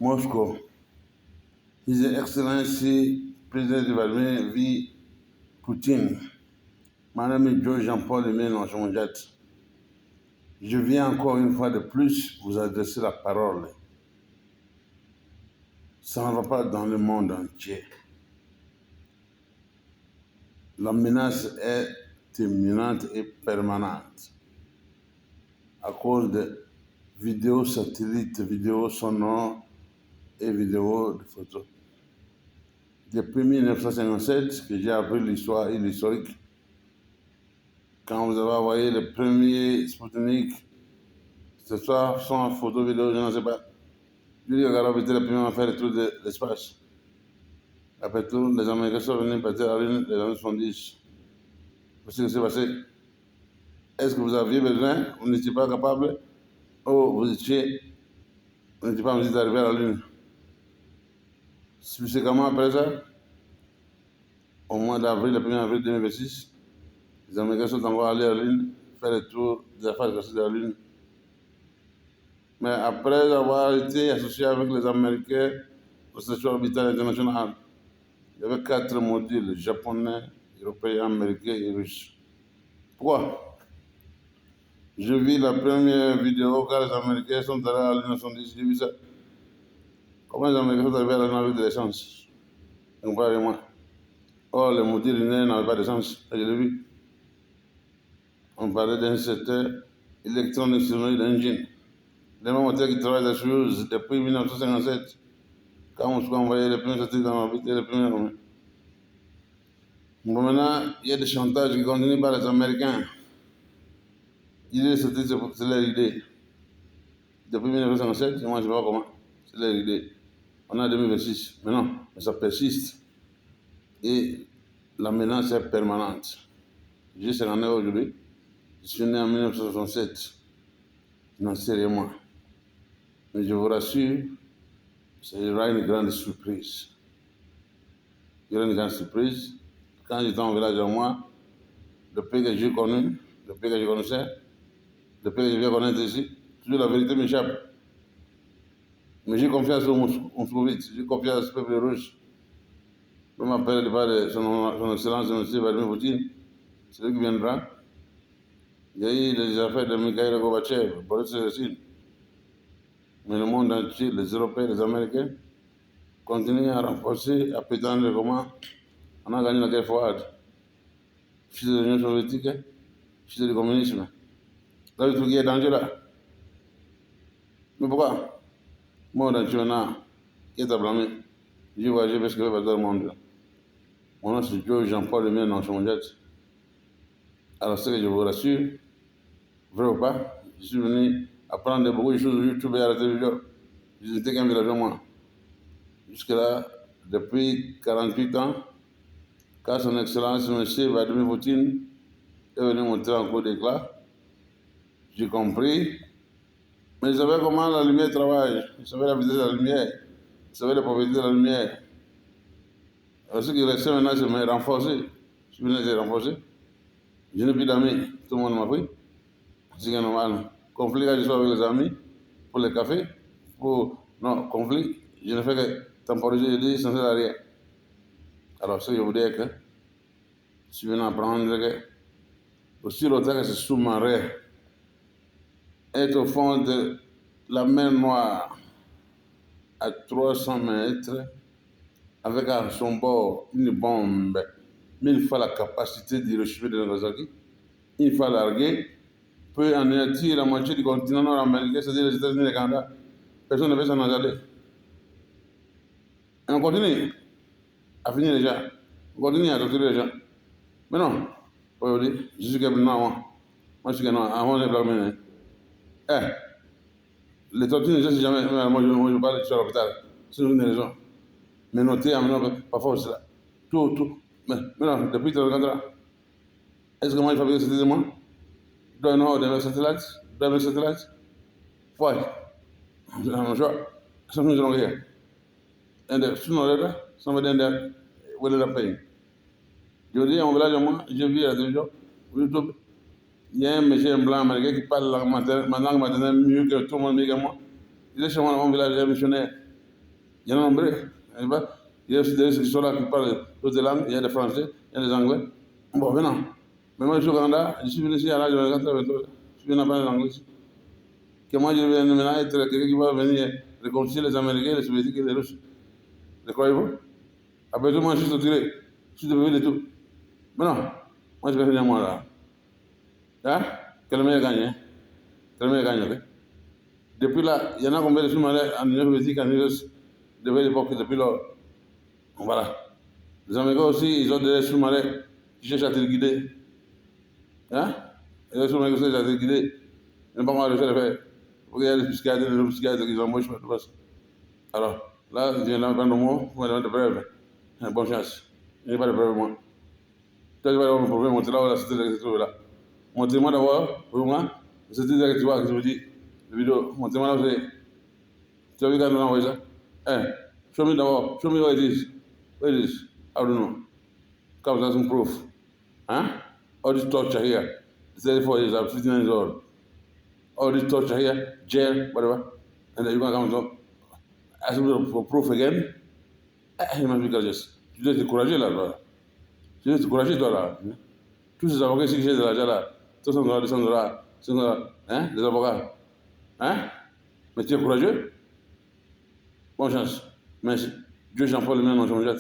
Moscow. His Excellency President Vladimir V. Poutine. Mon ami Joe Jean-Paul Aimé Nonchamonjat. Je viens encore une fois de plus vous adresser la parole. Ça ne va pas dans le monde entier. La menace est imminente et permanente à cause de vidéos satellites, vidéos sonores et vidéos de photos. Depuis 1957 que j'ai appris l'histoire et l'historique, quand vous avez envoyé le premier Sputnik, ce soir, sans photo, vidéo, je ne sais pas. Je dis, regarde, c'était le premier à faire le tour de l'espace. Après tout, les Américains sont venus partir à la Lune les années 70. Qu'est-ce qui s'est passé? Est-ce que vous aviez besoin? Vous n'étiez pas capable? Oh, vous n'étiez pas en d'arriver à la Lune. Spécifiquement après ça, au mois d'avril, le 1er avril 2026, les Américains sont encore allés à la Lune, faire le tour des affaires de la Lune. Mais après avoir été associé avec les Américains au Station orbitale internationale, il y avait 4 modules, japonais, européens, américains et russes. Pourquoi? Je vis la première vidéo quand les Américains sont allés à la Lune en 1970, j'ai vu ça. Comment les Américains sont arrivés à la Lune avec de l'essence? Comparez-moi. Or, les modules lunaires n'avaient pas d'essence, je l'ai vu. On parlait d'un certain Electronic Engine. Les mêmes moteurs qui travaillent à Soyuz depuis 1957, quand on envoyait les premiers satellites dans l'orbite et les premiers romains. Bon, maintenant, il y a des chantages qui continuent par les Américains. L'idée, c'est leur idée. Depuis 1957, moi je ne sais pas comment, c'est leur idée. On est en 2026, mais non, mais ça persiste. Et la menace est permanente. J'ai 50 ans aujourd'hui, je suis né en 1967. Je n'en sais rien moi. Mais je vous rassure, il y aura une grande surprise. Il y aura une grande surprise. Quand j'étais en village à moi, le pays que j'ai connu, le pays que je connaissais, le pays que je viens connaître ici, toujours la vérité m'échappe. Mais j'ai confiance aux moscovites, j'ai confiance au peuple russe. Je m'appelle de son Excellence, M. Vladimir Poutine, c'est lui qui viendra. Il y a eu les affaires de Mikhail Gorbatchev, Boris Yeltsin. Mais le monde entier, les Européens, les Américains, continuent à renforcer, à prétendre comment on a gagné la guerre froide. Chute de l'Union soviétique, chute du communisme. Là, le truc est dangereux là. Mais pourquoi? Moi, dans le monde, qui est à blâmer? J'ai voyagé parce que je vais dans le monde. Mon nom, c'est Joe Jean-Paul Aimé Nonchamonjat. Alors, ce que je vous rassure, vrai ou pas, je suis venu apprendre beaucoup de choses sur YouTube et à la télévision. Je n'étais qu'un villageois, moi. Jusque-là, depuis 48 ans, quand son Excellence, M. Vladimir Poutine, est venu monter en cours d'éclat, j'ai compris. Mais je savais comment la lumière travaille, je savais la vitesse de la lumière, je savais les propriétés de la lumière. Alors, ce qui restait maintenant, c'est me renforcer. Je suis venu les renforcer. Je n'ai plus d'amis, tout le monde m'a pris. C'est normal. Conflit quand je suis avec les amis, pour le café, non, conflit, je ne fais que temporiser, je dis, ça ne sert à rien. Alors, ce que je vous dis est que je suis venu apprendre que aussi longtemps que ce sous-marin est au fond de la mer Noire, à 300 mètres, avec à son bord une bombe, 1000 fois la capacité d'Hiroshima et de Nagasaki, une fois larguée, peut anéantir la moitié du continent nord-américain, c'est-à-dire les États-Unis et le Canada. Personne ne peut s'en aller. Et on continue à finir les gens. On continue à torturer les gens. Mais non, aujourd'hui, je suis quelqu'un moi. Moi, je suis quelqu'un avant de blâmer. Les tortures ne cessent jamais. Moi, je parle sur l'hôpital. C'est une raison. Mais notez, parfois, c'est là. Tout. Mais non, depuis 30 ans, est-ce que moi, je fabrique c'était de moi? Do I know how to make satellites? Do I make satellites? Why? I'm sure something's wrong here. And sooner or later, somebody in there will end up paying. Je dis, en village, moi, je vis à la télévision, YouTube. Il y a un monsieur blanc américain qui parle ma langue maternelle mieux que tout le monde, mieux que moi. Il est chez moi dans mon village, il est missionnaire. Il y en a nombreux. Il y a aussi des qui sont là qui parlent d'autres langues, il y a des Français, il y a des Anglais. Bon, maintenant, mais moi je suis au Canada, je suis venu ici à l'âge de 80 ans, je suis venu apprendre l'anglais ici. Que moi je vais maintenant être quelqu'un qui va venir réconcilier les Américains, les Soviétiques et les Russes. Le croyez-vous? Après tout, moi je suis retiré, je suis devenu de tout. Mais non, moi je vais venir moi là. Hein? Que le meilleur gagne, hein? Que le meilleur gagne, ok? Depuis là, il y en a combien de sous-marins en Union soviétique, en US, depuis l'époque, depuis là. Voilà. Les Américains aussi, ils ont des sous-marins qui cherchent à téléguider. Hein? Et les sous-marins qui cherchent à téléguider, ils n'ont pas mal de faire. Il y a des psychiatres qui embauchent de passe. Alors, là, je viens là prendre moi, pour me demander de preuves. Bonne chance. Je n'ai pas de preuves, moi. Toi, tu vas avoir un problème, monter là où la cité que tu trouves là. Montrez-moi d'abord, pour moi, cette idée que tu vois, que je vous dis, la vidéo, montrez-moi là où c'est. Tu as vu quand on a envoyé ça? Eh, show me d'abord, show me what it is. What it is? I don't know. Comes as some proof. Huh? All this torture here. 34 years, I'm 59 years old. All this torture here, jail, whatever. And then you're going to come and ask me for proof again? You must be courageous. Tu dois être courageux là, toi. Tu dois être courageux, toi, là. Tous ces avocats ici qui cherchent de l'argent là, 200 $, 200 $, 100 $, hein, des avocats. Hein? Mais tu es courageux? Bonne chance. Merci. Dieu, j'en prends le mien dans ton jet.